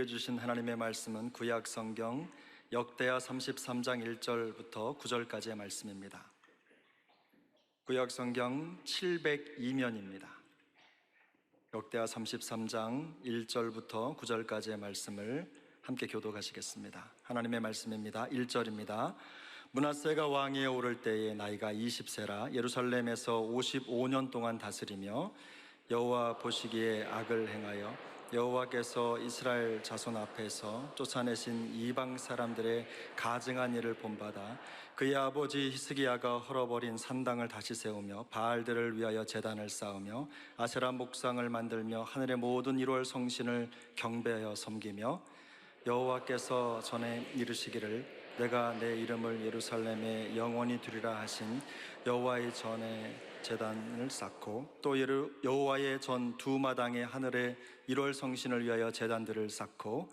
우리에게 주신 하나님의 말씀은 구약 성경 역대하 33장 1절부터 9절까지의 말씀입니다. 구약 성경 702면입니다. 역대하 33장 1절부터 9절까지의 말씀을 함께 교독하시겠습니다. 하나님의 말씀입니다. 1절입니다. 므낫세가 왕위에 오를 때에 나이가 20세라 예루살렘에서 55년 동안 다스리며 여호와 보시기에 악을 행하여 여호와께서 이스라엘 자손 앞에서 쫓아내신 이방 사람들의 가증한 일을 본받아 그의 아버지 히스기야가 헐어버린 산당을 다시 세우며 바알들을 위하여 제단을 쌓으며 아세라 목상을 만들며 하늘의 모든 일월 성신을 경배하여 섬기며 여호와께서 전에 이르시기를 내가 내 이름을 예루살렘에 영원히 두리라 하신 여호와의 전에 제단을 쌓고 또 여호와의 전 두 마당에 하늘의 일월 성신을 위하여 제단들을 쌓고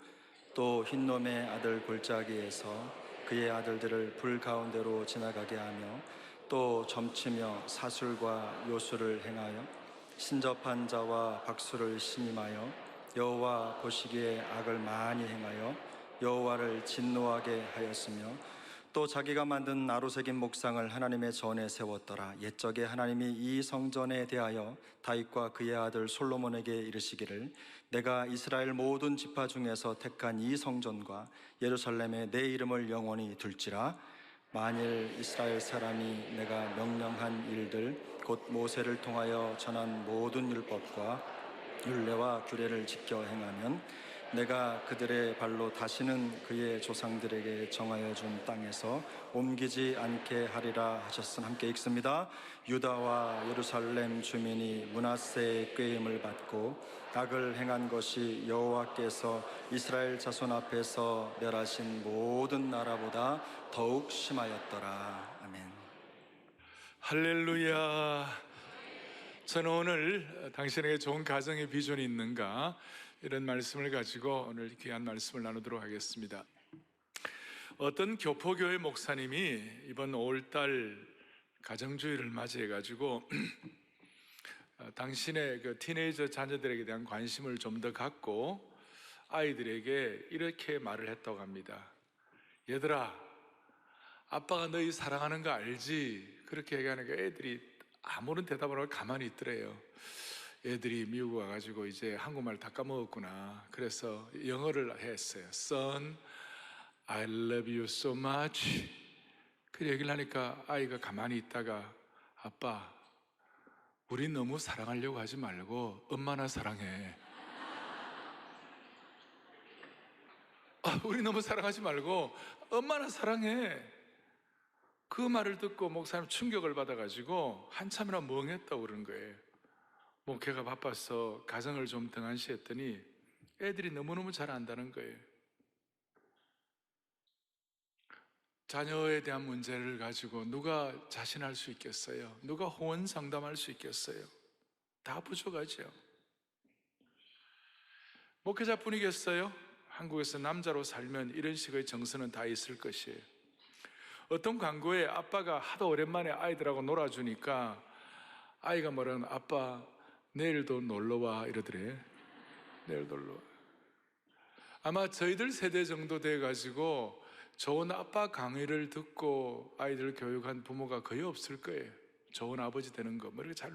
또 흰놈의 아들 골짜기에서 그의 아들들을 불 가운데로 지나가게 하며 또 점치며 사술과 요술을 행하여 신접한 자와 박수를 신임하여 여호와 보시기에 악을 많이 행하여 여호와를 진노하게 하였으며 또 자기가 만든 나루새긴 목상을 하나님의 전에 세웠더라. 옛적에 하나님이 이 성전에 대하여 다윗과 그의 아들 솔로몬에게 이르시기를 내가 이스라엘 모든 지파 중에서 택한 이 성전과 예루살렘에 내 이름을 영원히 둘지라. 만일 이스라엘 사람이 내가 명령한 일들 곧 모세를 통하여 전한 모든 율법과 율례와 규례를 지켜 행하면 내가 그들의 발로 다시는 그의 조상들에게 정하여 준 땅에서 옮기지 않게 하리라 하셨으니 함께 읽습니다. 유다와 예루살렘 주민이 므낫세의 꾀임을 받고 악을 행한 것이 여호와께서 이스라엘 자손 앞에서 멸하신 모든 나라보다 더욱 심하였더라. 아멘. 할렐루야. 저는 오늘 당신에게 좋은 가정의 비전이 있는가 이런 말씀을 가지고 오늘 귀한 말씀을 나누도록 하겠습니다. 어떤 교포교회 목사님이 이번 5월달 가정주의를 맞이해 가지고 당신의 그 티네이저 자녀들에게 대한 관심을 좀 더 갖고 아이들에게 이렇게 말을 했다고 합니다. 얘들아, 아빠가 너희 사랑하는 거 알지? 그렇게 얘기하니까 애들이 아무런 대답을 하고 가만히 있더래요. 애들이 미국 와가지고 이제 한국말 다 까먹었구나. 그래서 영어를 했어요. Son, I love you so much. 그 얘기를 하니까 아이가 가만히 있다가 아빠, 우리 너무 사랑하려고 하지 말고 엄마나 사랑해. 우리 너무 사랑하지 말고 엄마나 사랑해. 그 말을 듣고 목사님 충격을 받아가지고 한참이나 멍했다고 그러는 거예요. 목회가 바빠서 가정을 좀 등한시했더니 애들이 너무너무 잘 안다는 거예요. 자녀에 대한 문제를 가지고 누가 자신할 수 있겠어요? 누가 호언 상담할 수 있겠어요? 다 부족하죠. 목회자뿐이겠어요? 한국에서 남자로 살면 이런 식의 정서는 다 있을 것이에요. 어떤 광고에 아빠가 하도 오랜만에 아이들하고 놀아주니까 아이가 뭐라는 아빠 내일도 놀러와 이러더래. 내일 놀러와. 아마 저희들 세대 정도 돼가지고 좋은 아빠 강의를 듣고 아이들 교육한 부모가 거의 없을 거예요. 좋은 아버지 되는 거 뭐 이렇게 잘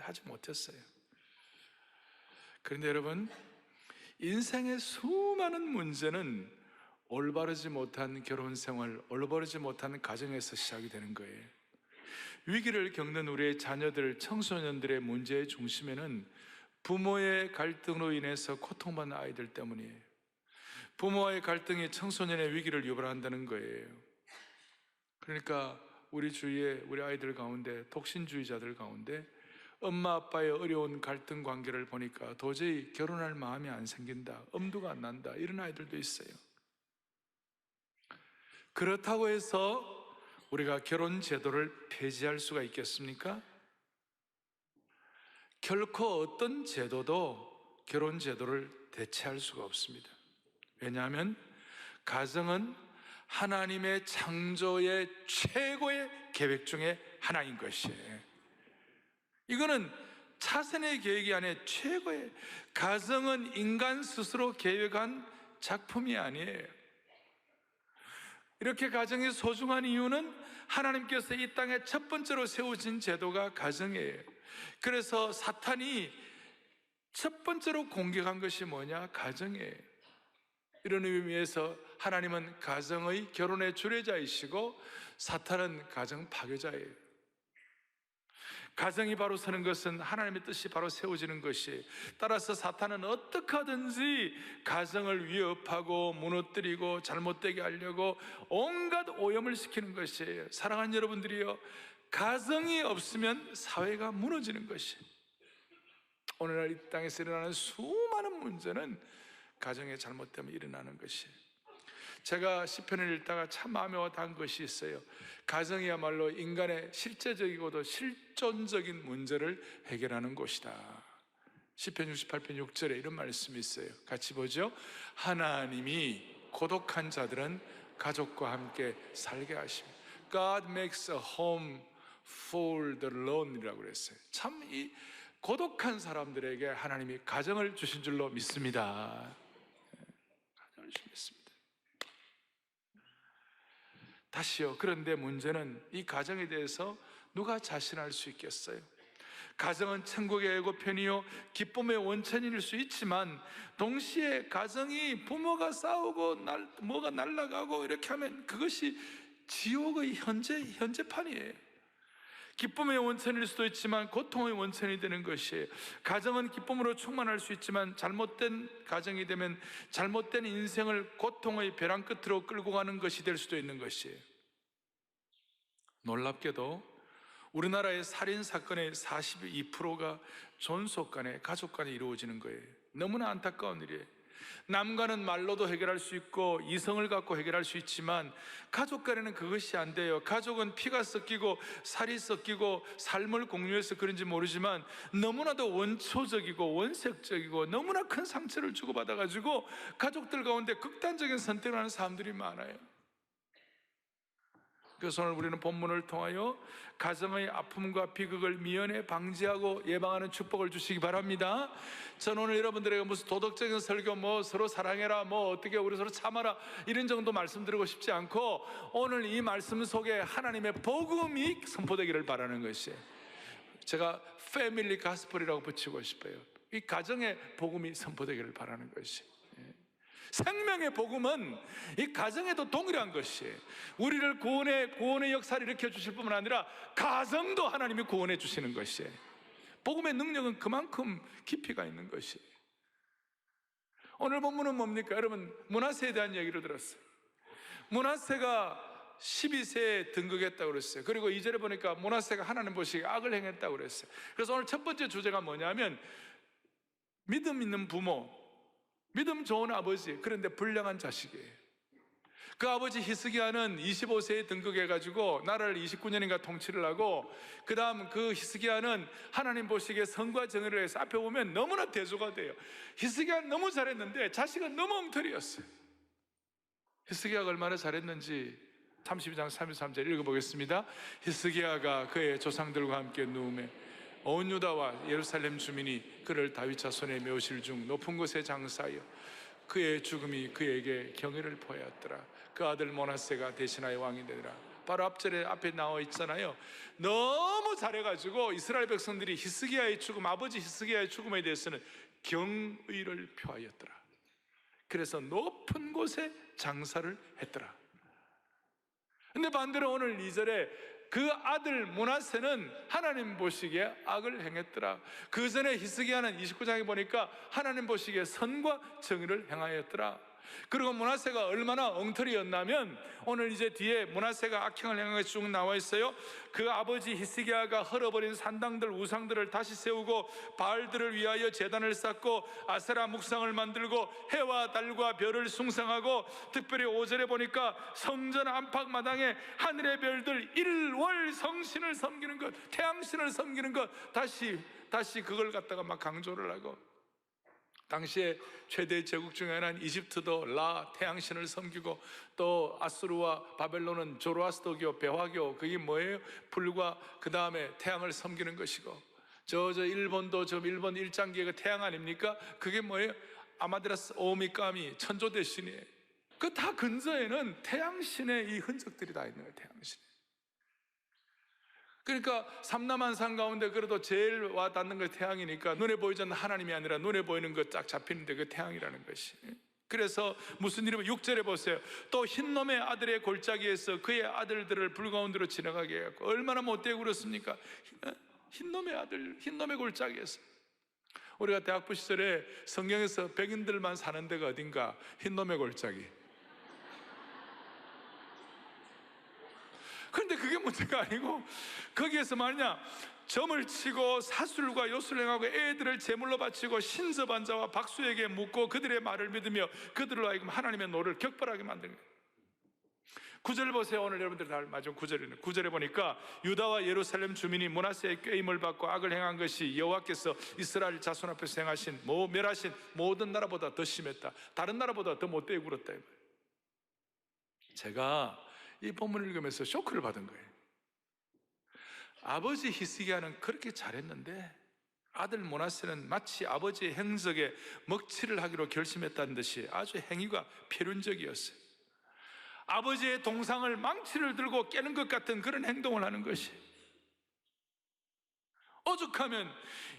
하지 못했어요. 그런데 여러분, 인생의 수많은 문제는 올바르지 못한 결혼 생활, 올바르지 못한 가정에서 시작이 되는 거예요. 위기를 겪는 우리의 자녀들, 청소년들의 문제의 중심에는 부모의 갈등으로 인해서 고통받는 아이들 때문이에요. 부모와의 갈등이 청소년의 위기를 유발한다는 거예요. 그러니까 우리 주위에 우리 아이들 가운데, 독신주의자들 가운데 엄마 아빠의 어려운 갈등 관계를 보니까 도저히 결혼할 마음이 안 생긴다, 엄두가 안 난다, 이런 아이들도 있어요. 그렇다고 해서 우리가 결혼 제도를 폐지할 수가 있겠습니까? 결코 어떤 제도도 결혼 제도를 대체할 수가 없습니다. 왜냐하면 가정은 하나님의 창조의 최고의 계획 중에 하나인 것이에요. 이거는 차선의 계획이 아니라 최고의, 가정은 인간 스스로 계획한 작품이 아니에요. 이렇게 가정이 소중한 이유는 하나님께서 이 땅에 첫 번째로 세우신 제도가 가정이에요. 그래서 사탄이 첫 번째로 공격한 것이 뭐냐? 가정이에요. 이런 의미에서 하나님은 가정의 결혼의 주례자이시고 사탄은 가정 파괴자예요. 가정이 바로 서는 것은 하나님의 뜻이 바로 세워지는 것이에요. 따라서 사탄은 어떻게 하든지 가정을 위협하고 무너뜨리고 잘못되게 하려고 온갖 오염을 시키는 것이에요. 사랑하는 여러분들이요, 가정이 없으면 사회가 무너지는 것이에요. 오늘날 이 땅에서 일어나는 수많은 문제는 가정의 잘못 때문에 일어나는 것이에요. 제가 시편을 읽다가 참 마음에 와닿은 것이 있어요. 가정이야말로 인간의 실제적이고도 실존적인 문제를 해결하는 곳이다. 시편 68편 6절에 이런 말씀이 있어요. 같이 보죠. 하나님이 고독한 자들은 가족과 함께 살게 하십니다. God makes a home for the lonely라고 그랬어요. 참 이 고독한 사람들에게 하나님이 가정을 주신 줄로 믿습니다. 가정을 주셨습니다. 다시요. 그런데 문제는 이 가정에 대해서 누가 자신할 수 있겠어요? 가정은 천국의 예고편이요 기쁨의 원천일 수 있지만 동시에 가정이 부모가 싸우고 뭐가 날아가고 이렇게 하면 그것이 지옥의 현재판이에요. 기쁨의 원천일 수도 있지만 고통의 원천이 되는 것이에요. 가정은 기쁨으로 충만할 수 있지만 잘못된 가정이 되면 잘못된 인생을 고통의 벼랑 끝으로 끌고 가는 것이 될 수도 있는 것이에요. 놀랍게도 우리나라의 살인사건의 42%가 존속 간에 가족 간에 이루어지는 거예요. 너무나 안타까운 일이에요. 남과는 말로도 해결할 수 있고 이성을 갖고 해결할 수 있지만 가족 간에는 그것이 안 돼요. 가족은 피가 섞이고 살이 섞이고 삶을 공유해서 그런지 모르지만 너무나도 원초적이고 원색적이고 너무나 큰 상처를 주고받아가지고 가족들 가운데 극단적인 선택을 하는 사람들이 많아요. 그래서 오늘 우리는 본문을 통하여 가정의 아픔과 비극을 미연에 방지하고 예방하는 축복을 주시기 바랍니다. 저는 오늘 여러분들에게 무슨 도덕적인 설교, 서로 사랑해라, 어떻게 우리 서로 참아라 이런 정도 말씀드리고 싶지 않고 오늘 이 말씀 속에 하나님의 복음이 선포되기를 바라는 것이에요. 제가 패밀리 가스펠이라고 붙이고 싶어요. 이 가정의 복음이 선포되기를 바라는 것이에요. 생명의 복음은 이 가정에도 동일한 것이에요. 우리를 구원의 역사를 일으켜 주실 뿐만 아니라 가정도 하나님이 구원해 주시는 것이에요. 복음의 능력은 그만큼 깊이가 있는 것이에요. 오늘 본문은 뭡니까? 여러분, 므낫세에 대한 얘기를 들었어요. 므낫세가 12세에 등극했다고 그랬어요. 그리고 2절에 보니까 므낫세가 하나님 보시기에 악을 행했다고 그랬어요. 그래서 오늘 첫 번째 주제가 뭐냐면 믿음 있는 부모, 믿음 좋은 아버지, 그런데 불량한 자식이에요. 그 아버지 히스기야는 25세에 등극해가지고 나라를 29년인가 통치를 하고 그 다음 그 히스기야는 하나님 보시기에 선과 정의를 해서 앞에 보면 너무나 대조가 돼요. 히스기야는 너무 잘했는데 자식은 너무 엉터리였어요. 히스기야가 얼마나 잘했는지 32장 33절 읽어보겠습니다. 히스기야가 그의 조상들과 함께 누우매 온 유다와 예루살렘 주민이 그를 다윗자 손에 메우실 중 높은 곳에 장사하여 그의 죽음이 그에게 경외를 보였더라. 그 아들 므낫세가 대신하여 왕이 되더라. 바로 앞에 나와 있잖아요. 너무 잘해가지고 이스라엘 백성들이 히스기야의 죽음, 아버지 히스기야의 죽음에 대해서는 경의를 표하였더라. 그래서 높은 곳에 장사를 했더라. 근데 반대로 오늘 2절에 그 아들 므낫세는 하나님 보시기에 악을 행했더라. 그 전에 히스기야는 29장에 보니까 하나님 보시기에 선과 정의를 행하였더라. 그리고 므낫세가 얼마나 엉터리였냐면 오늘 이제 뒤에 므낫세가 악행을 행한 것이 쭉 나와 있어요. 그 아버지 히스기야가 헐어버린 산당들 우상들을 다시 세우고 바알들을 위하여 제단을 쌓고 아세라 묵상을 만들고 해와 달과 별을 숭상하고 특별히 5절에 보니까 성전 안팎마당에 하늘의 별들 일월 성신을 섬기는 것, 태양신을 섬기는 것, 다시 그걸 갖다가 막 강조를 하고 당시에 최대 제국 중에 하나인 이집트도 라 태양신을 섬기고 또 아수르와 바벨론은 조로아스터교 배화교, 그게 뭐예요? 불과 그 다음에 태양을 섬기는 것이고 저 일본도 일본 일장기가 태양 아닙니까? 그게 뭐예요? 아마데라스 오미까미 천조 대신에 그 다 근저에는 태양신의 이 흔적들이 다 있는 거예요. 태양신. 그러니까 삼남한산 가운데 그래도 제일 와 닿는 건 태양이니까 눈에 보이지 않는 하나님이 아니라 눈에 보이는 것 쫙 잡히는데 그 태양이라는 것이. 그래서 무슨 일이면 6절에 보세요. 또 흰놈의 아들의 골짜기에서 그의 아들들을 불 가운데로 지나가게 해갖고 얼마나 못되고 그렇습니까? 흰놈의 아들, 흰놈의 골짜기에서. 우리가 대학부 시절에 성경에서 백인들만 사는 데가 어딘가? 흰놈의 골짜기. 그런데 그게 문제가 아니고 거기에서 말이냐, 점을 치고 사술과 요술을 행하고 애들을 제물로 바치고 신접한 자와 박수에게 묻고 그들의 말을 믿으며 그들로 하여금 하나님의 노를 격벌하게 만드는 거예요. 9절 보세요. 오늘 여러분들 다 맞은 9절이네. 9절에 보니까 유다와 예루살렘 주민이 므낫세의 꾀임을 받고 악을 행한 것이 여호와께서 이스라엘 자손 앞에서 행하신 멸하신 모든 나라보다 더 심했다. 다른 나라보다 더 못되게 굴었다. 제가 이 본문을 읽으면서 쇼크를 받은 거예요. 아버지 히스기야는 그렇게 잘했는데 아들 므낫세는 마치 아버지의 행적에 먹칠을 하기로 결심했다는 듯이 아주 행위가 필연적이었어요. 아버지의 동상을 망치를 들고 깨는 것 같은 그런 행동을 하는 것이, 오죽하면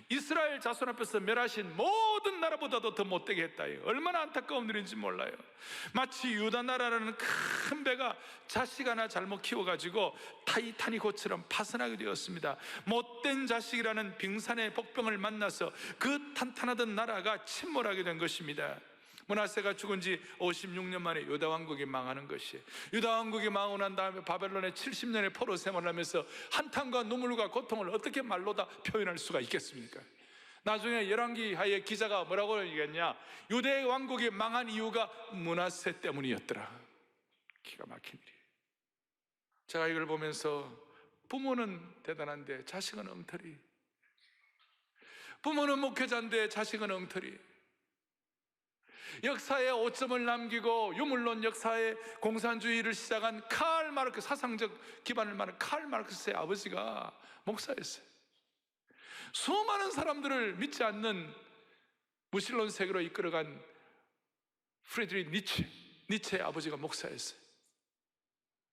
이스라엘 자손 앞에서 멸하신 모든 나라보다도 더 못되게 했다. 얼마나 안타까운 일인지 몰라요. 마치 유다 나라라는 큰 배가 자식 하나 잘못 키워가지고 타이타닉호처럼 파손하게 되었습니다. 못된 자식이라는 빙산의 복병을 만나서 그 탄탄하던 나라가 침몰하게 된 것입니다. 므낫세가 죽은 지 56년 만에 유다 왕국이 망하는 것이, 유다 왕국이 망하고 난 다음에 바벨론의 70년의 포로 생활을 하면서 한탄과 눈물과 고통을 어떻게 말로 다 표현할 수가 있겠습니까? 나중에 열왕기하의 기자가 뭐라고 얘기했냐, 유대 왕국이 망한 이유가 므낫세 때문이었더라. 기가 막힌 일이에요. 제가 이걸 보면서 부모는 대단한데 자식은 엉터리, 부모는 목회자인데 자식은 엉터리, 역사에 오점을 남기고 유물론 역사의 공산주의를 시작한 칼 마르크스, 사상적 기반을 말하는 칼 마르크스의 아버지가 목사였어요. 수많은 사람들을 믿지 않는 무신론 세계로 이끌어간 프리드리히 니체의 아버지가 목사였어요.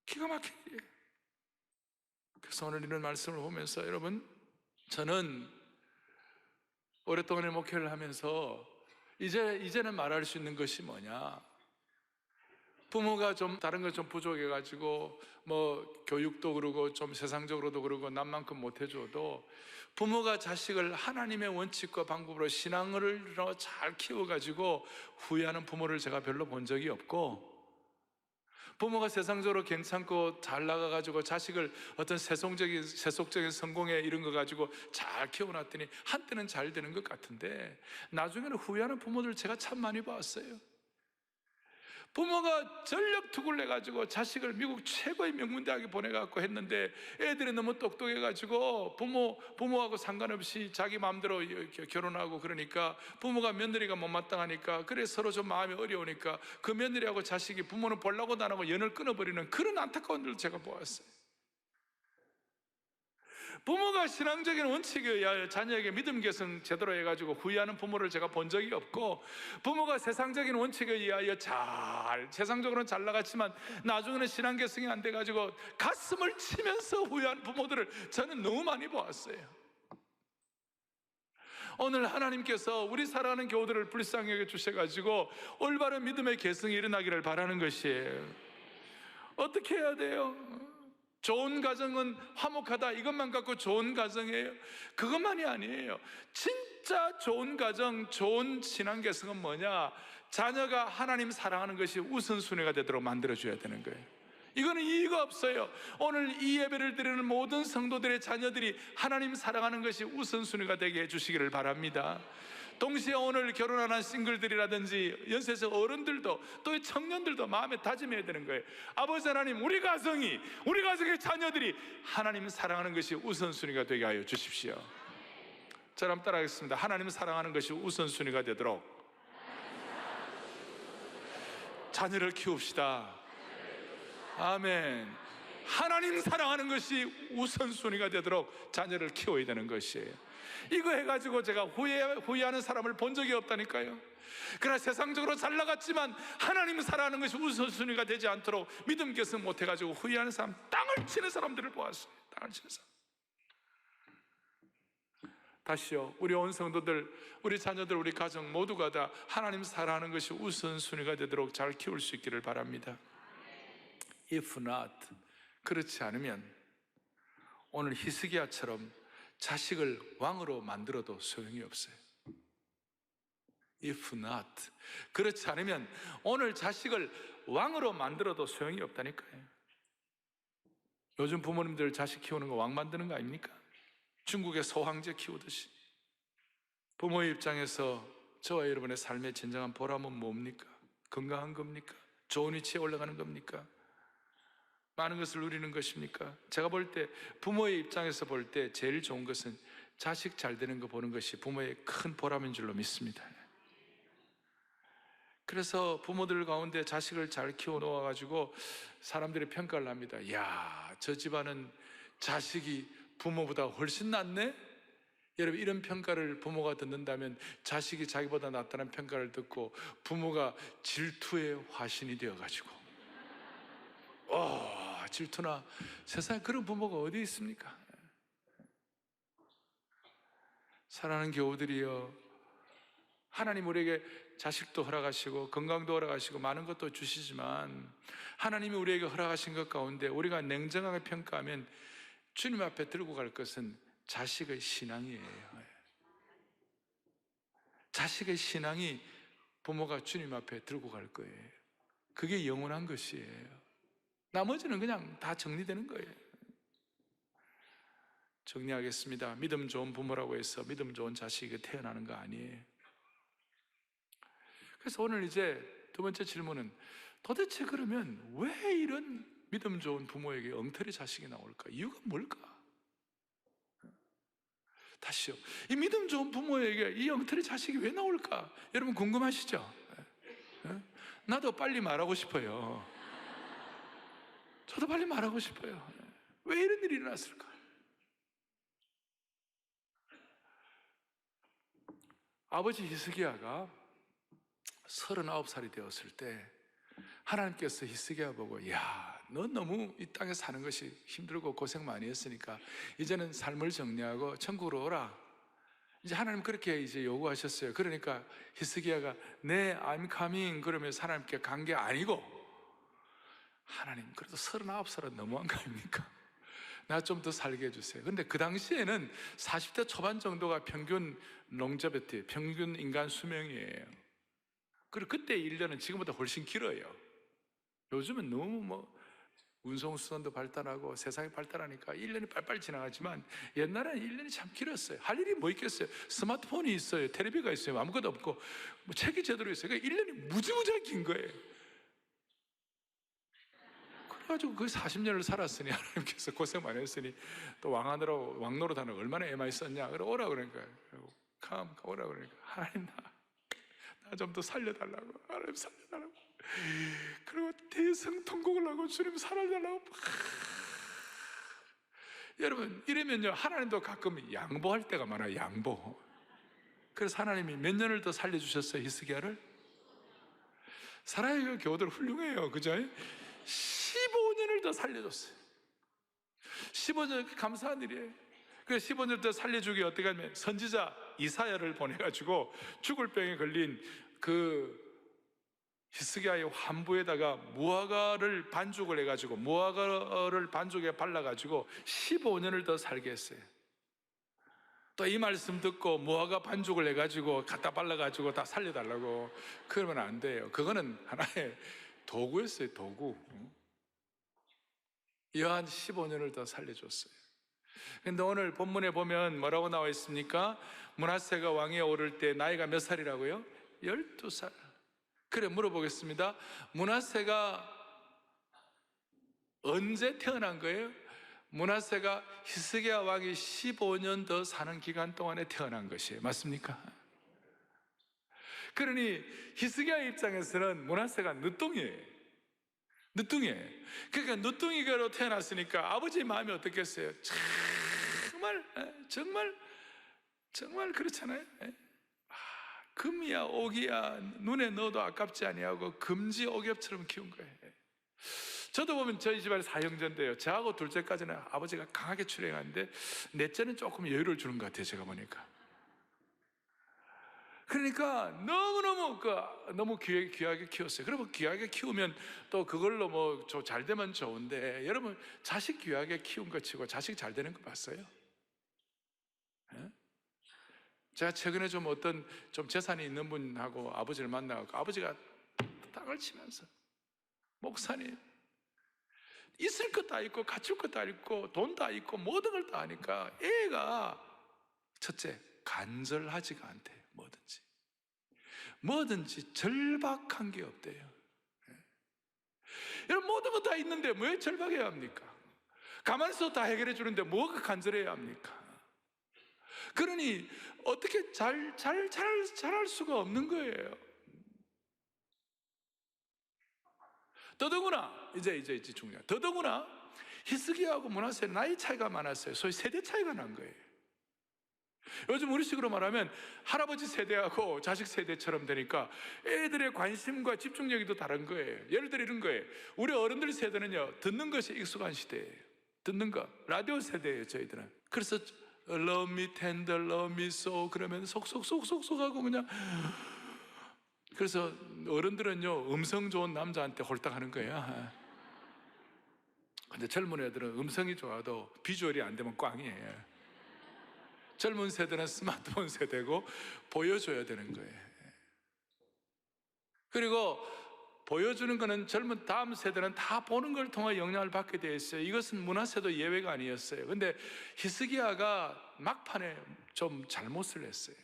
기가 막힌 일이에요. 그래서 오늘 이런 말씀을 보면서 여러분, 저는 오랫동안의 목회를 하면서 이제는 말할 수 있는 것이 뭐냐, 부모가 좀 다른 거 좀 부족해가지고 뭐 교육도 그러고 좀 세상적으로도 그러고 남만큼 못해줘도 부모가 자식을 하나님의 원칙과 방법으로 신앙으로 잘 키워가지고 후회하는 부모를 제가 별로 본 적이 없고, 부모가 세상적으로 괜찮고 잘 나가가지고 자식을 어떤 세속적인 성공에 이런 거 가지고 잘 키워놨더니 한때는 잘 되는 것 같은데 나중에는 후회하는 부모들 제가 참 많이 봤어요. 부모가 전력 투구를 해가지고 자식을 미국 최고의 명문대학에 보내갖고 했는데 애들이 너무 똑똑해가지고 부모하고 상관없이 자기 마음대로 결혼하고, 그러니까 부모가 며느리가 못마땅하니까, 그래 서로 좀 마음이 어려우니까 그 며느리하고 자식이 부모는 보려고도 안 하고 연을 끊어버리는 그런 안타까운 일을 제가 보았어요. 부모가 신앙적인 원칙에 의하여 자녀에게 믿음 계승 제대로 해가지고 후회하는 부모를 제가 본 적이 없고, 부모가 세상적인 원칙에 의하여 세상적으로는 잘 나갔지만 나중에는 신앙 계승이 안 돼가지고 가슴을 치면서 후회하는 부모들을 저는 너무 많이 보았어요. 오늘 하나님께서 우리 사랑하는 교우들을 불쌍히 여겨 주셔가지고 올바른 믿음의 계승이 일어나기를 바라는 것이에요. 어떻게 해야 돼요? 좋은 가정은 화목하다, 이것만 갖고 좋은 가정이에요? 그것만이 아니에요. 진짜 좋은 가정, 좋은 신앙 계승은 뭐냐? 자녀가 하나님 사랑하는 것이 우선순위가 되도록 만들어줘야 되는 거예요. 이거는 이의가 없어요. 오늘 이 예배를 드리는 모든 성도들의 자녀들이 하나님 사랑하는 것이 우선순위가 되게 해주시기를 바랍니다. 동시에 오늘 결혼하는 싱글들이라든지 연세적 어른들도 또 청년들도 마음에 다짐해야 되는 거예요. 아버지 하나님, 우리 가정의 자녀들이 하나님 사랑하는 것이 우선순위가 되게 하여 주십시오. 저랑 따라하겠습니다. 하나님 사랑하는 것이 우선순위가 되도록 자녀를 키웁시다. 아멘. 하나님 사랑하는 것이 우선순위가 되도록 자녀를 키워야 되는 것이에요. 이거 해가지고 제가 후회하는 사람을 본 적이 없다니까요. 그러나 세상적으로 잘 나갔지만 하나님 사랑하는 것이 우선순위가 되지 않도록 믿음 계승 못해가지고 후회하는 사람, 땅을 치는 사람들을 보았어요. 땅을 치는 사람. 다시요, 우리 온 성도들, 우리 자녀들, 우리 가정 모두가 다 하나님 사랑하는 것이 우선순위가 되도록 잘 키울 수 있기를 바랍니다. If not, 그렇지 않으면 오늘 히스기야처럼 자식을 왕으로 만들어도 소용이 없어요. If not, 그렇지 않으면 오늘 자식을 왕으로 만들어도 소용이 없다니까요. 요즘 부모님들 자식 키우는 거 왕 만드는 거 아닙니까? 중국의 소황제 키우듯이. 부모의 입장에서 저와 여러분의 삶의 진정한 보람은 뭡니까? 건강한 겁니까? 좋은 위치에 올라가는 겁니까? 많은 것을 누리는 것입니까? 제가 볼 때, 부모의 입장에서 볼 때 제일 좋은 것은 자식 잘 되는 거 보는 것이 부모의 큰 보람인 줄로 믿습니다. 그래서 부모들 가운데 자식을 잘 키워 놓아가지고 사람들이 평가를 합니다. 야, 저 집안은 자식이 부모보다 훨씬 낫네? 여러분, 이런 평가를 부모가 듣는다면 자식이 자기보다 낫다는 평가를 듣고 부모가 질투의 화신이 되어가지고 질투나, 세상에 그런 부모가 어디 있습니까? 사랑하는 교우들이여, 하나님 우리에게 자식도 허락하시고 건강도 허락하시고 많은 것도 주시지만 하나님이 우리에게 허락하신 것 가운데 우리가 냉정하게 평가하면 주님 앞에 들고 갈 것은 자식의 신앙이에요. 자식의 신앙이 부모가 주님 앞에 들고 갈 거예요. 그게 영원한 것이에요. 나머지는 그냥 다 정리되는 거예요. 정리하겠습니다. 믿음 좋은 부모라고 해서 믿음 좋은 자식이 태어나는 거 아니에요. 그래서 오늘 이제 두 번째 질문은, 도대체 그러면 왜 이런 믿음 좋은 부모에게 엉터리 자식이 나올까? 이유가 뭘까? 다시요, 이 믿음 좋은 부모에게 이 엉터리 자식이 왜 나올까? 여러분 궁금하시죠? 나도 빨리 말하고 싶어요. 저도 빨리 말하고 싶어요. 왜 이런 일이 일어났을까? 아버지 히스기야가 39살이 되었을 때 하나님께서 히스기야 보고, 야, 넌 너무 이 땅에 사는 것이 힘들고 고생 많이 했으니까 이제는 삶을 정리하고 천국으로 오라. 이제 하나님 그렇게 이제 요구하셨어요. 그러니까 히스기야가 네, I'm coming 그러면서 하나님께 간 게 아니고, 하나님 그래도 39살은 너무한 거 아닙니까? 나 좀 더 살게 해주세요. 근데 그 당시에는 40대 초반 정도가 평균 롱저베티, 평균 인간 수명이에요. 그리고 그때 1년은 지금보다 훨씬 길어요. 요즘은 너무 운송수단도 발달하고 세상이 발달하니까 1년이 빨빨 지나가지만 옛날에는 1년이 참 길었어요. 할 일이 뭐 있겠어요? 스마트폰이 있어요, 텔레비가 있어요, 아무것도 없고 책이 제대로 있어요. 그러니까 1년이 무지무지하게 긴 거예요. 그래가지고 그 40년을 살았으니 하나님께서 고생 많이 했으니 또 왕하느라고 왕노릇하느라고 얼마나 애많이 썼냐. 그래 오라 그러니까, 오라 그러니까, 하나님 나 좀 더 살려달라고, 하나님 살려달라고. 그리고 대성통곡을 하고 주님 살아달라고. 여러분 이러면요, 하나님도 가끔 양보할 때가 많아요. 양보. 그래서 하나님이 몇 년을 더 살려주셨어요, 히스기야를? 사랑의 교우들 훌륭해요, 그죠? 15년을 더 살려줬어요. 15년, 감사한 일이에요. 그래서 15년 더 살려주기 어떻게 하면 선지자 이사야를 보내가지고 죽을 병에 걸린 그 히스기야의 환부에다가 무화과를 반죽을 해가지고 무화과를 반죽에 발라가지고 15년을 더 살게 했어요. 또 이 말씀 듣고 무화과 반죽을 해가지고 갖다 발라가지고 다 살려달라고 그러면 안 돼요. 그거는 하나의 도구였어요, 도구. 한 15년을 더 살려줬어요. 근데 오늘 본문에 보면 뭐라고 나와 있습니까? 므낫세가 왕위에 오를 때 나이가 몇 살이라고요? 12살. 그래, 물어보겠습니다. 므낫세가 언제 태어난 거예요? 므낫세가 히스기야 왕이 15년 더 사는 기간 동안에 태어난 것이에요. 맞습니까? 그러니 히스기야 입장에서는 므낫세가 늦둥이에요. 늦둥이. 그러니까 늦둥이가로 태어났으니까 아버지의 마음이 어떻겠어요? 정말 그렇잖아요. 금이야 옥이야 눈에 넣어도 아깝지 아니하고 금지 옥엽처럼 키운 거예요. 저도 보면 저희 집안에 사형제인데요, 저하고 둘째까지는 아버지가 강하게 출행하는데 넷째는 조금 여유를 주는 것 같아요, 제가 보니까. 그러니까 너무 귀하게 키웠어요. 그러면 귀하게 키우면 또 그걸로 뭐 잘 되면 좋은데, 여러분 자식 귀하게 키운 것 치고 자식 잘 되는 거 봤어요? 예? 제가 최근에 좀 재산이 있는 분하고 아버지를 만나고, 아버지가 땅을 치면서, 목사님 있을 것 다 있고 갖출 것 다 있고 돈 다 있고 모든 걸 다 하니까 애가 첫째 간절하지가 않대요. 뭐든지 절박한 게 없대요. 여러분 모든 거 다 있는데 왜 절박해야 합니까? 가만히 있어도 다 해결해 주는데 뭐가 간절해야 합니까? 그러니 어떻게 잘할 수가 없는 거예요. 더더구나 이제 중요한, 더더구나 히스기야하고 므낫세 나이 차이가 많았어요. 소위 세대 차이가 난 거예요. 요즘 우리식으로 말하면 할아버지 세대하고 자식 세대처럼 되니까 애들의 관심과 집중력이 또 다른 거예요. 예를 들어 이런 거예요. 우리 어른들 세대는요, 듣는 것이 익숙한 시대예요. 듣는 거, 라디오 세대예요, 저희들은. 그래서 love me tender, love me so 그러면 속속속속속 하고 그냥. 그래서 어른들은요, 음성 좋은 남자한테 홀딱 하는 거예요. 근데 젊은 애들은 음성이 좋아도 비주얼이 안 되면 꽝이에요. 젊은 세대는 스마트폰 세대고 보여줘야 되는 거예요. 그리고 보여주는 거는 젊은 다음 세대는 다 보는 걸 통해 영향을 받게 되어 있어요. 이것은 므낫세도 예외가 아니었어요. 근데 히스기야가 막판에 좀 잘못을 했어요.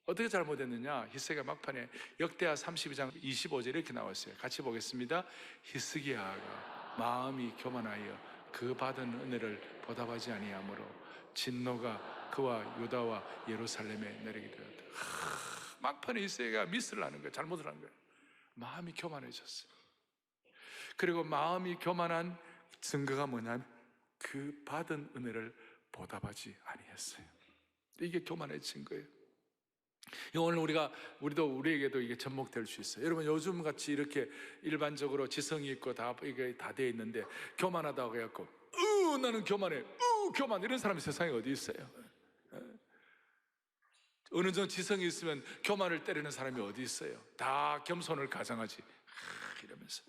어떻게 잘못했느냐? 히스기야 막판에 역대하 32장 25절 이렇게 나왔어요. 같이 보겠습니다. 히스기야가 마음이 교만하여 그 받은 은혜를 보답하지 아니하므로 진노가 그와 유다와 예루살렘에 내리게 되었다. 막판에 히스기야가 미스를 하는 거예요. 잘못을 하는 거예요. 마음이 교만해졌어요. 그리고 마음이 교만한 증거가 뭐냐면 그 받은 은혜를 보답하지 아니했어요. 이게 교만해진 거예요. 오늘 우리에게도 이게 접목될 수 있어요. 여러분 요즘 같이 이렇게 일반적으로 지성이 있고 이게 다 되어 있는데 교만하다고 해갖고 나는 교만해, 교만, 이런 사람이 세상에 어디 있어요? 어느 정도 지성이 있으면 교만을 때리는 사람이 어디 있어요? 다 겸손을 가장하지 이러면서.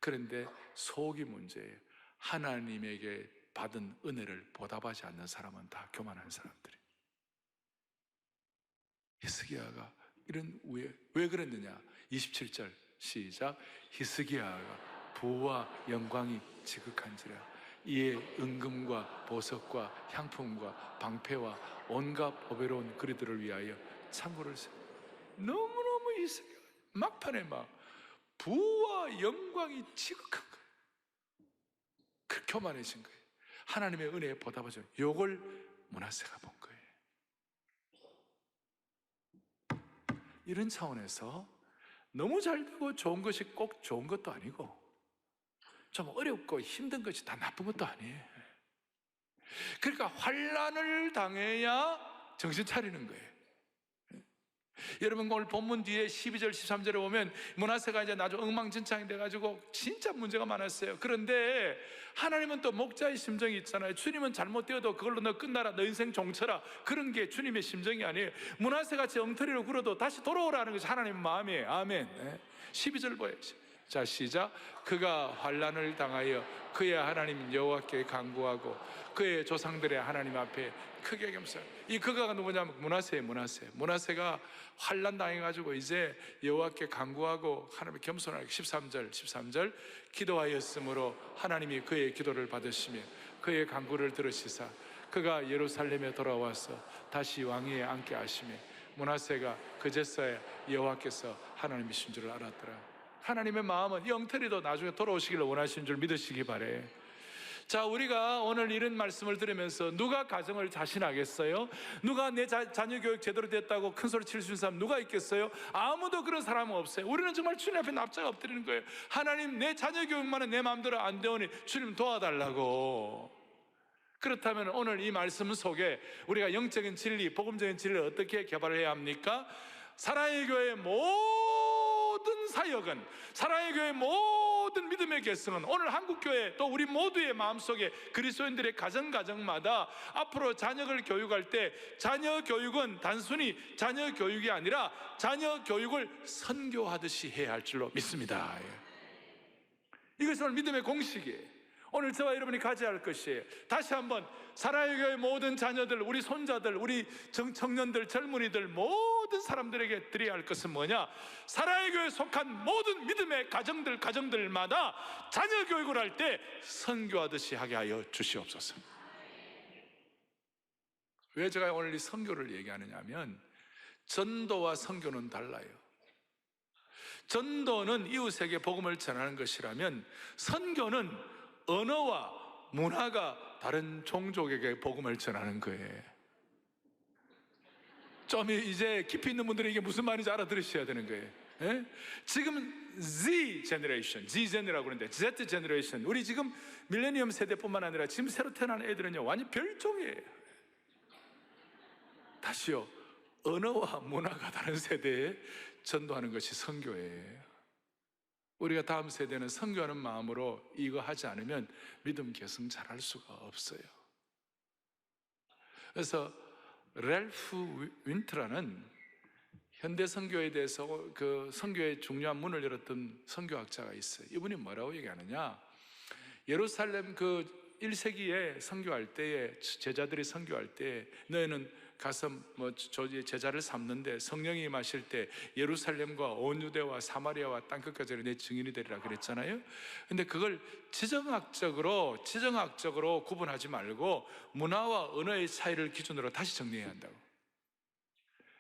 그런데 속이 문제예요. 하나님에게 받은 은혜를 보답하지 않는 사람은 다 교만한 사람들이에요. 히스기야가 왜 그랬느냐? 27절 시작. 히스기야가 부와 영광이 지극한지라 이에 은금과 보석과 향품과 방패와 온갖 보배로운 그리들을 위하여 창고를 세워. 너무너무 히스기야 막판에 막 부와 영광이 지극한 거예요. 그렇게 교만해진 거예요. 하나님의 은혜에 보답하죠. 요걸 므낫세가 본 거예요. 이런 차원에서 너무 잘 되고 좋은 것이 꼭 좋은 것도 아니고 좀 어렵고 힘든 것이 다 나쁜 것도 아니에요. 그러니까 환난을 당해야 정신 차리는 거예요. 여러분 오늘 본문 뒤에 12절 13절에 보면 므낫세가 이제 나중에 엉망진창이 돼가지고 진짜 문제가 많았어요. 그런데 하나님은 또 목자의 심정이 있잖아요. 주님은 잘못되어도 그걸로 너 끝나라, 너 인생 종쳐라, 그런 게 주님의 심정이 아니에요. 므낫세같이 엉터리로 굴어도 다시 돌아오라는 것이 하나님의 마음이에요. 아멘. 12절 보여야지. 자 시작. 그가 환난을 당하여 그의 하나님 여호와께 간구하고 그의 조상들의 하나님 앞에 크게 겸손. 이 그가가 누구냐면 므낫세가 환난 당해가지고 이제 여호와께 간구하고 하나님의 겸손하게 13절 기도하였으므로 하나님이 그의 기도를 받으시며 그의 간구를 들으시사 그가 예루살렘에 돌아와서 다시 왕위에 앉게 하시며 므낫세가 그제서야 여호와께서 하나님이신 줄 알았더라. 하나님의 마음은 이 엉터리도 나중에 돌아오시기를 원하시는 줄 믿으시기 바래요. 자, 우리가 오늘 이런 말씀을 들으면서 누가 가정을 자신하겠어요? 누가 내 자녀 교육 제대로 됐다고 큰 소리 칠 수 있는 사람 누가 있겠어요? 아무도 그런 사람은 없어요. 우리는 정말 주님 앞에 납작 엎드리는 거예요. 하나님, 내 자녀 교육만은 내 마음대로 안 되오니 주님 도와달라고. 그렇다면 오늘 이 말씀 속에 우리가 영적인 진리, 복음적인 진리를 어떻게 개발해야 합니까? 사랑의 교회의 모든 사역은, 사랑의 교회의 모든 믿음의 계승은 오늘 한국교회 또 우리 모두의 마음속에 그리스도인들의 가정마다 앞으로 자녀를 교육할 때 자녀 교육은 단순히 자녀 교육이 아니라 자녀 교육을 선교하듯이 해야 할 줄로 믿습니다. 이것은 오늘 믿음의 공식이에요. 오늘 저와 여러분이 가져야 할 것이에요. 다시 한번 사랑의 교회 모든 자녀들, 우리 손자들, 우리 청년들, 젊은이들, 모든 사람들에게 드려야 할 것은 뭐냐? 사랑의 교회에 속한 모든 믿음의 가정들마다 자녀 교육을 할 때 선교하듯이 하게 하여 주시옵소서. 왜 제가 오늘 이 선교를 얘기하느냐 하면 전도와 선교는 달라요. 전도는 이웃에게 복음을 전하는 것이라면 선교는 언어와 문화가 다른 종족에게 복음을 전하는 거예요. 좀 이제 깊이 있는 분들이 이게 무슨 말인지 알아들으셔야 되는 거예요. 예? 지금 Z 제너레이션이라고 그러는데 Z 제너레이션, 우리 지금 밀레니엄 세대뿐만 아니라 지금 새로 태어난 애들은요 완전 별종이에요. 다시요, 언어와 문화가 다른 세대에 전도하는 것이 선교예요. 우리가 다음 세대는 선교하는 마음으로 이거 하지 않으면 믿음 계승 잘할 수가 없어요. 그래서 랄프 윈트라는 현대 선교에 대해서 그 선교의 중요한 문을 열었던 선교학자가 있어요. 이분이 뭐라고 얘기하느냐? 예루살렘 그 1세기에 선교할 때에, 제자들이 선교할 때 너희는 가서 제자를 삼는데 성령이 임하실 때 예루살렘과 온 유대와 사마리아와 땅끝까지 내 증인이 되리라 그랬잖아요. 근데 그걸 지정학적으로 구분하지 말고 문화와 언어의 차이를 기준으로 다시 정리해야 한다고.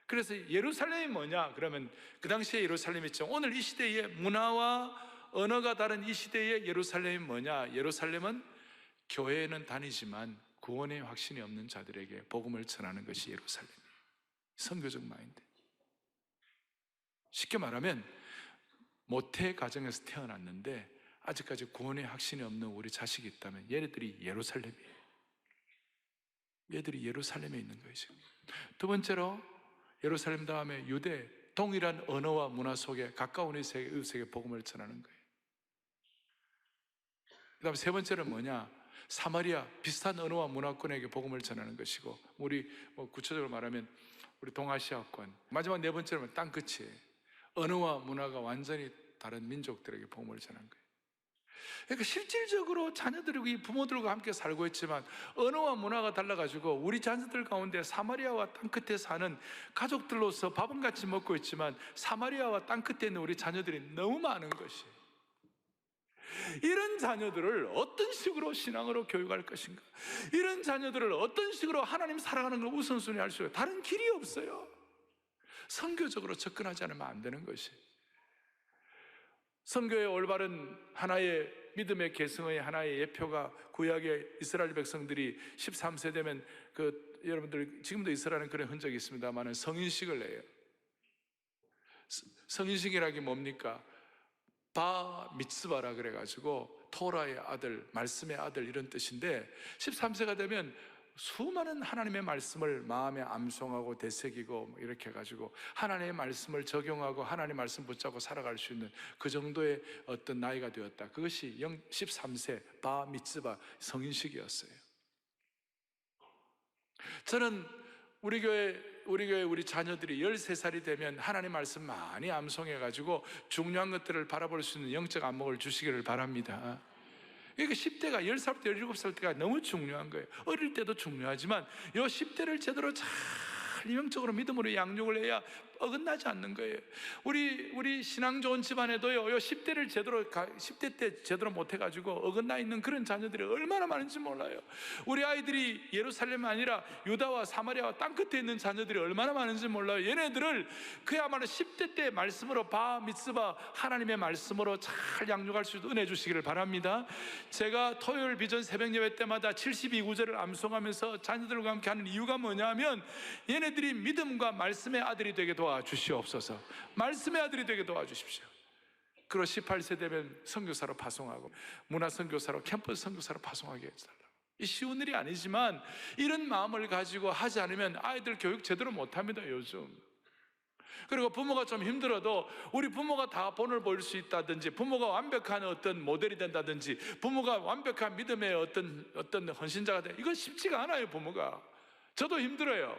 그래서 예루살렘이 뭐냐? 그러면 그 당시에 예루살렘이 있죠. 오늘 이 시대의 문화와 언어가 다른 이 시대의 예루살렘이 뭐냐? 예루살렘은 교회에는 다니지만 구원의 확신이 없는 자들에게 복음을 전하는 것이 예루살렘이에요. 선교적 마인드. 쉽게 말하면 모태 가정에서 태어났는데 아직까지 구원의 확신이 없는 우리 자식이 있다면 얘네들이 예루살렘이에요. 얘들이 예루살렘에 있는 거예요. 지금. 두 번째로 예루살렘 다음에 유대, 동일한 언어와 문화 속에 가까운 이웃에게 복음을 전하는 거예요. 그 다음 세 번째는 뭐냐? 사마리아, 비슷한 언어와 문화권에게 복음을 전하는 것이고, 우리 구체적으로 말하면 우리 동아시아권. 마지막 네 번째는 땅끝이에요. 언어와 문화가 완전히 다른 민족들에게 복음을 전하는 거예요. 그러니까 실질적으로 자녀들이 부모들과 함께 살고 있지만 언어와 문화가 달라가지고 우리 자녀들 가운데 사마리아와 땅끝에 사는 가족들로서 밥은 같이 먹고 있지만 사마리아와 땅끝에 있는 우리 자녀들이 너무 많은 것이에요. 이런 자녀들을 어떤 식으로 신앙으로 교육할 것인가? 이런 자녀들을 어떤 식으로 하나님 사랑하는 걸 우선순위 할 수 있어요? 다른 길이 없어요. 선교적으로 접근하지 않으면 안 되는 것이. 선교의 올바른 하나의 믿음의 계승의 하나의 예표가 구약의 이스라엘 백성들이 13세 되면 여러분들 지금도 이스라엘은 그런 흔적이 있습니다만 성인식을 해요. 성인식이라는 게 뭡니까? 바 미츠바라 그래가지고 토라의 아들, 말씀의 아들 이런 뜻인데 13세가 되면 수많은 하나님의 말씀을 마음에 암송하고 되새기고 이렇게 해가지고 하나님의 말씀을 적용하고 하나님의 말씀 붙잡고 살아갈 수 있는 그 정도의 어떤 나이가 되었다. 그것이 13세 바 미츠바 성인식이었어요. 저는 우리 교회 우리 자녀들이 13살이 되면 하나님 말씀 많이 암송해가지고 중요한 것들을 바라볼 수 있는 영적 안목을 주시기를 바랍니다. 그러니까 10대가 10살부터 17살 때가 너무 중요한 거예요. 어릴 때도 중요하지만 이 10대를 제대로 잘 영적으로 믿음으로 양육을 해야 어긋나지 않는 거예요. 우리 신앙 좋은 집안에도요, 10대 때 제대로 못해가지고 어긋나 있는 그런 자녀들이 얼마나 많은지 몰라요. 우리 아이들이 예루살렘이 아니라 유다와 사마리아와 땅끝에 있는 자녀들이 얼마나 많은지 몰라요. 얘네들을 그야말로 10대 때 말씀으로 바 미ツ바 하나님의 말씀으로 잘 양육할 수 있도록 은혜 주시기를 바랍니다. 제가 토요일 비전 새벽 예배 때마다 72구절을 암송하면서 자녀들과 함께 하는 이유가 뭐냐면, 얘네들이 믿음과 말씀의 아들이 되게 도와주시옵소서. 말씀의 아들이 되게 도와주십시오. 그리고 18세 되면 선교사로 파송하고 문화선교사로 캠퍼스 선교사로 파송하게 해달라. 이 쉬운 일이 아니지만 이런 마음을 가지고 하지 않으면 아이들 교육 제대로 못합니다, 요즘. 그리고 부모가 좀 힘들어도 우리 부모가 다 본을 보일 수 있다든지, 부모가 완벽한 어떤 모델이 된다든지, 부모가 완벽한 믿음의 어떤 헌신자가 돼, 이건 쉽지가 않아요. 부모가, 저도 힘들어요.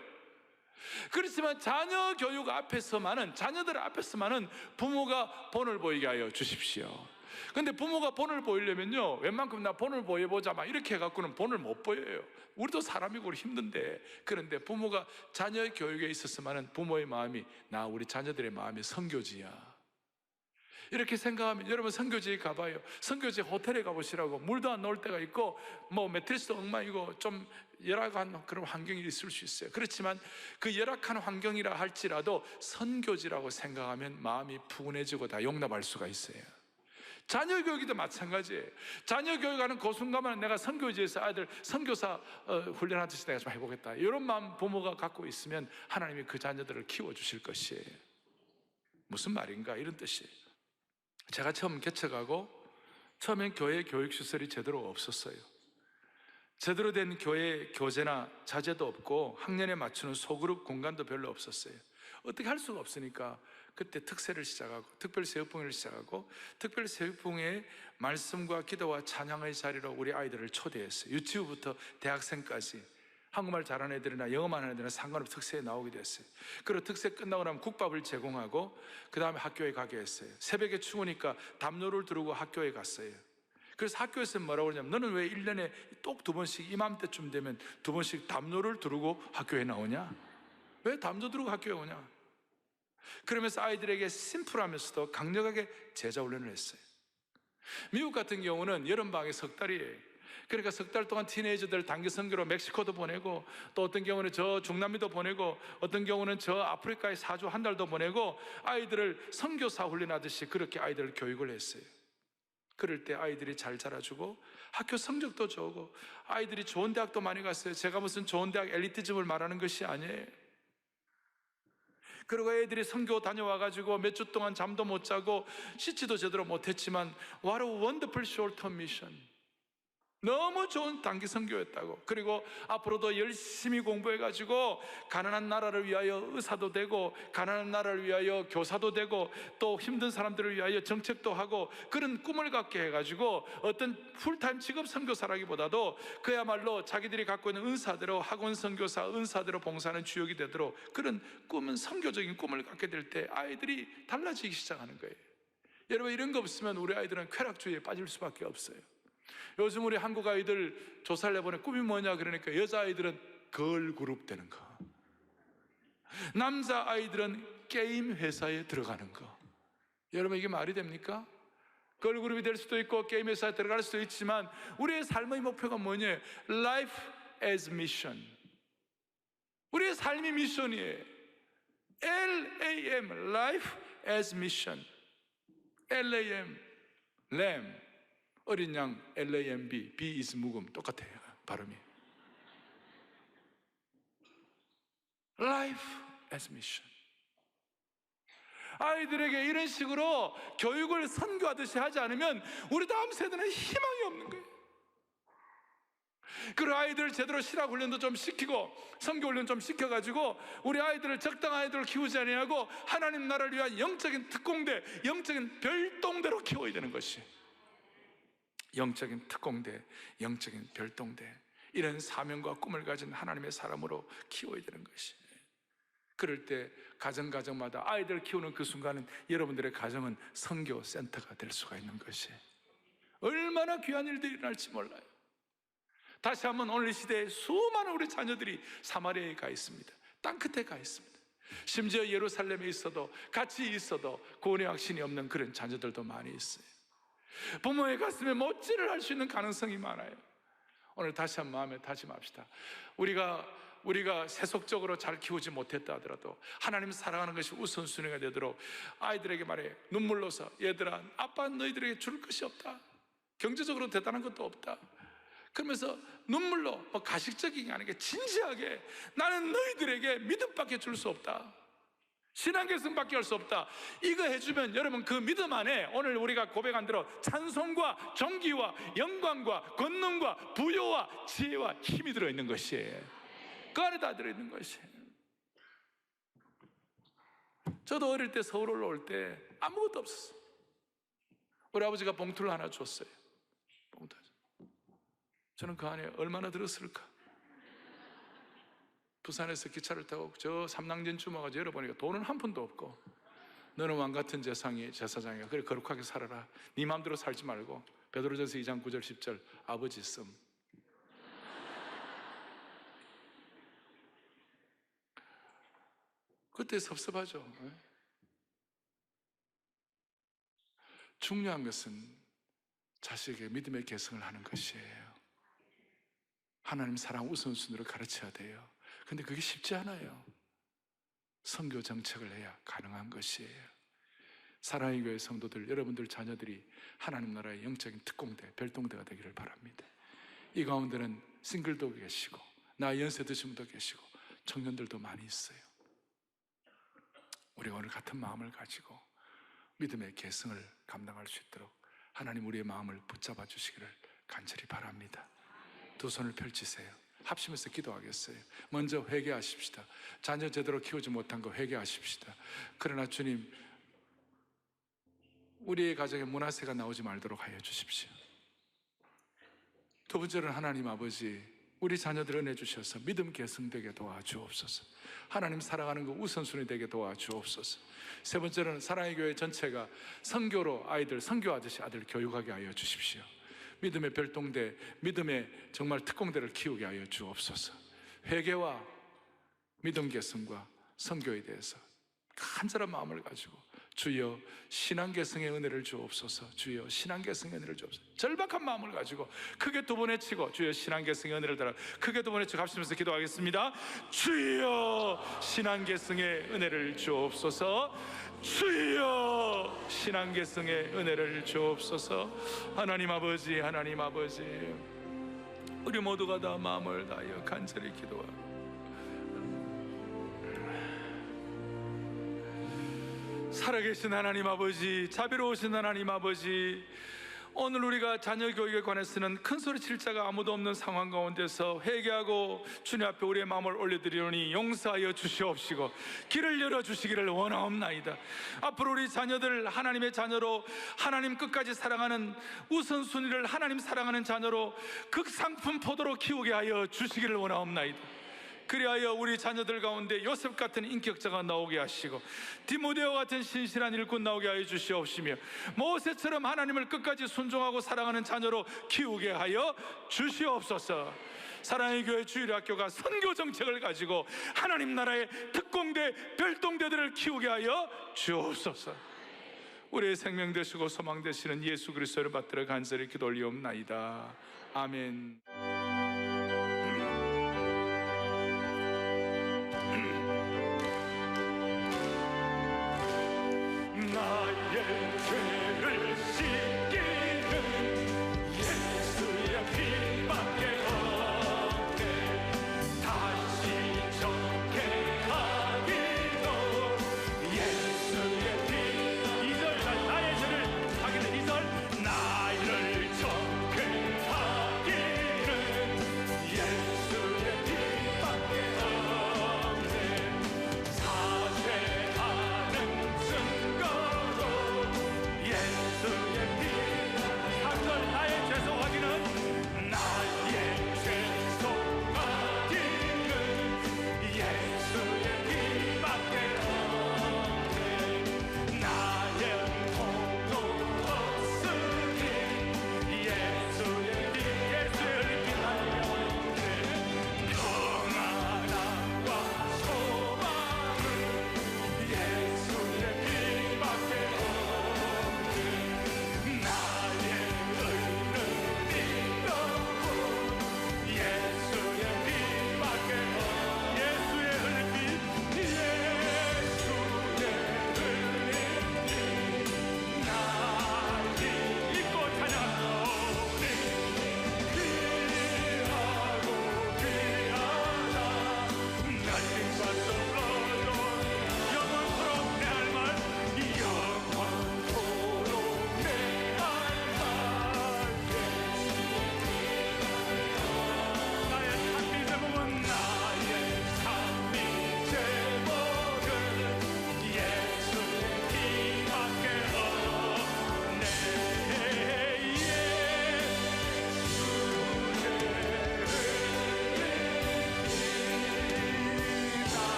그렇지만 자녀 교육 앞에서만은, 자녀들 앞에서만은 부모가 본을 보이게 하여 주십시오. 근데 부모가 본을 보이려면요, 웬만큼 나 본을 보여보자 막 이렇게 해갖고는 본을 못 보여요. 우리도 사람이고 우리 힘든데. 그런데 부모가 자녀 교육에 있었으면은 부모의 마음이, 나 우리 자녀들의 마음이 선교지야, 이렇게 생각하면, 여러분 선교지에 가봐요. 선교지 호텔에 가보시라고. 물도 안 나올 때가 있고 뭐 매트리스도 엉망이고 좀 열악한 그런 환경이 있을 수 있어요. 그렇지만 그 열악한 환경이라 할지라도 선교지라고 생각하면 마음이 푸근해지고 다 용납할 수가 있어요. 자녀 교육도 마찬가지예요. 자녀 교육하는 그 순간만 내가 선교지에서 아이들 선교사 훈련하듯이 내가 좀 해보겠다, 이런 마음 부모가 갖고 있으면 하나님이 그 자녀들을 키워주실 것이에요. 무슨 말인가, 이런 뜻이에요. 제가 처음 개척하고 처음엔 교회 교육시설이 제대로 없었어요. 제대로 된 교회 교재나 자재도 없고 학년에 맞추는 소그룹 공간도 별로 없었어요. 어떻게 할 수가 없으니까 그때 특세를 시작하고 특별새벽봉회를 시작하고, 특별새벽봉회에 말씀과 기도와 찬양의 자리로 우리 아이들을 초대했어요. 유치부부터 대학생까지 한국말 잘하는 애들이나 영어만 하는 애들이나 상관없이 특세에 나오게 됐어요. 그리고 특세 끝나고 나면 국밥을 제공하고 그 다음에 학교에 가게 했어요. 새벽에 추우니까 담요를 두르고 학교에 갔어요. 그래서 학교에서 뭐라고 그러냐면, 너는 왜 1년에 똑 2번씩 이맘때쯤 되면 2번씩 담요를 두르고 학교에 나오냐? 왜 담요 두르고 학교에 오냐? 그러면서 아이들에게 심플하면서도 강력하게 제자 훈련을 했어요. 미국 같은 경우는 여름방학이 석 달이에요. 그러니까 석 달 동안 티네이저들 단기 선교로 멕시코도 보내고, 또 어떤 경우는 저 중남미도 보내고, 어떤 경우는 저 아프리카에 4주 한 달도 보내고, 아이들을 선교사 훈련하듯이 그렇게 아이들을 교육을 했어요. 그럴 때 아이들이 잘 자라주고 학교 성적도 좋고 아이들이 좋은 대학도 많이 갔어요. 제가 무슨 좋은 대학 엘리티즘을 말하는 것이 아니에요. 그리고 애들이 선교 다녀와가지고 몇 주 동안 잠도 못 자고 씻지도 제대로 못했지만 What a wonderful short-term mission. 너무 좋은 단기 선교였다고. 그리고 앞으로도 열심히 공부해가지고 가난한 나라를 위하여 의사도 되고, 가난한 나라를 위하여 교사도 되고, 또 힘든 사람들을 위하여 정책도 하고, 그런 꿈을 갖게 해가지고 어떤 풀타임 직업 선교사라기보다도 그야말로 자기들이 갖고 있는 은사대로 학원 선교사, 은사대로 봉사하는 주역이 되도록, 그런 꿈은 선교적인 꿈을 갖게 될 때 아이들이 달라지기 시작하는 거예요. 여러분, 이런 거 없으면 우리 아이들은 쾌락주의에 빠질 수밖에 없어요. 요즘 우리 한국 아이들 조사를 해보니 꿈이 뭐냐 그러니까 여자아이들은 걸그룹 되는 거, 남자아이들은 게임 회사에 들어가는 거. 여러분, 이게 말이 됩니까? 걸그룹이 될 수도 있고 게임 회사에 들어갈 수도 있지만 우리의 삶의 목표가 뭐냐? Life as mission. 우리의 삶이 미션이에요. LAM, Life as mission. LAM, lamb, 어린 양, LAMB, B is 묵음, 똑같아요, 발음이. Life as mission. 아이들에게 이런 식으로 교육을 선교하듯이 하지 않으면 우리 다음 세대는 희망이 없는 거예요. 그리고 아이들 제대로 실학 훈련도 좀 시키고 선교 훈련 좀 시켜가지고 우리 아이들을, 적당한 아이들을 키우지 아니하고 하나님 나라를 위한 영적인 특공대, 영적인 별동대로 키워야 되는 것이, 영적인 특공대, 영적인 별동대, 이런 사명과 꿈을 가진 하나님의 사람으로 키워야 되는 것이. 그럴 때 가정마다 아이들 키우는 그 순간은 여러분들의 가정은 선교 센터가 될 수가 있는 것이, 얼마나 귀한 일들이 일어날지 몰라요. 다시 한번 오늘 이 시대에 수많은 우리 자녀들이 사마리아에 가 있습니다. 땅끝에 가 있습니다. 심지어 예루살렘에 있어도, 같이 있어도 구원의 확신이 없는 그런 자녀들도 많이 있어요. 부모의 가슴에 못질을 할 수 있는 가능성이 많아요. 오늘 다시 한 마음에 다짐합시다. 우리가 세속적으로 잘 키우지 못했다 하더라도 하나님 사랑하는 것이 우선순위가 되도록 아이들에게 말해, 눈물로서, 얘들아, 아빠는 너희들에게 줄 것이 없다, 경제적으로 대단한 것도 없다, 그러면서 눈물로, 가식적인 게 아니라 진지하게, 나는 너희들에게 믿음밖에 줄 수 없다, 신앙계승밖에 할 수 없다, 이거 해주면 여러분 그 믿음 안에 오늘 우리가 고백한 대로 찬송과 존귀와 영광과 권능과 부요와 지혜와 힘이 들어있는 것이에요. 그 안에 다 들어있는 것이에요. 저도 어릴 때 서울 올라올 때 아무것도 없었어요. 우리 아버지가 봉투를 하나 줬어요. 봉투. 저는 그 안에 얼마나 들었을까? 부산에서 기차를 타고 저 삼낭진쯤 와가지고 열어보니까 돈은 한 푼도 없고, 너는 왕같은 제사장이야, 그래 거룩하게 살아라, 네 마음대로 살지 말고, 베드로전서 2장 9절 10절 아버지 씀. 그때 섭섭하죠. 중요한 것은 자식에게 믿음의 계승을 하는 것이에요. 하나님 사랑 우선순위로 가르쳐야 돼요. 근데 그게 쉽지 않아요. 선교 정책을 해야 가능한 것이에요. 사랑의 교회 성도들, 여러분들 자녀들이 하나님 나라의 영적인 특공대, 별동대가 되기를 바랍니다. 이 가운데는 싱글도 계시고, 나 연세 드신 분도 계시고, 청년들도 많이 있어요. 우리가 오늘 같은 마음을 가지고 믿음의 계승을 감당할 수 있도록 하나님 우리의 마음을 붙잡아 주시기를 간절히 바랍니다. 두 손을 펼치세요. 합심해서 기도하겠어요. 먼저 회개하십시다. 자녀 제대로 키우지 못한 거 회개하십시다. 그러나 주님, 우리의 가정에 문화세가 나오지 말도록 하여 주십시오. 두 번째는 하나님 아버지, 우리 자녀들 은혜 주셔서 믿음 계승되게 도와주옵소서. 하나님 사랑하는 거 우선순위 되게 도와주옵소서. 세 번째는 사랑의 교회 전체가 선교로 아이들 선교하듯이 아들 교육하게 하여 주십시오. 믿음의 별동대, 믿음의 정말 특공대를 키우게 하여 주옵소서. 회개와 믿음 계승과 선교에 대해서 간절한 마음을 가지고 주여 신앙계승의 은혜를 주옵소서. 주여 신앙계승의 은혜를 주옵소서. 절박한 마음을 가지고 크게 두 번 외치고 주여 신앙계승의 은혜를 달아 크게 두 번 외치고 합심해서 기도하겠습니다. 주여 신앙계승의 은혜를 주옵소서. 주여 신앙계승의 은혜를 주옵소서. 하나님 아버지, 하나님 아버지, 우리 모두가 다 마음을 다하여 간절히 기도하고 살아계신 하나님 아버지, 자비로우신 하나님 아버지, 오늘 우리가 자녀 교육에 관해서는 큰 소리 칠 자가 아무도 없는 상황 가운데서 회개하고 주님 앞에 우리의 마음을 올려드리오니 용서하여 주시옵시고 길을 열어주시기를 원하옵나이다. 앞으로 우리 자녀들 하나님의 자녀로, 하나님 끝까지 사랑하는 우선순위를 하나님 사랑하는 자녀로 극상품 포도로 키우게 하여 주시기를 원하옵나이다. 그리하여 우리 자녀들 가운데 요셉 같은 인격자가 나오게 하시고 디모데오 같은 신실한 일꾼 나오게 하여 주시옵시며 모세처럼 하나님을 끝까지 순종하고 사랑하는 자녀로 키우게 하여 주시옵소서. 사랑의 교회 주일학교가 선교 정책을 가지고 하나님 나라의 특공대, 별동대들을 키우게 하여 주옵소서. 우리의 생명 되시고 소망 되시는 예수 그리스도를 받들어 간절히 기도 올리옵나이다. 아멘.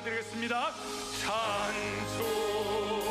드리겠습니다. 찬송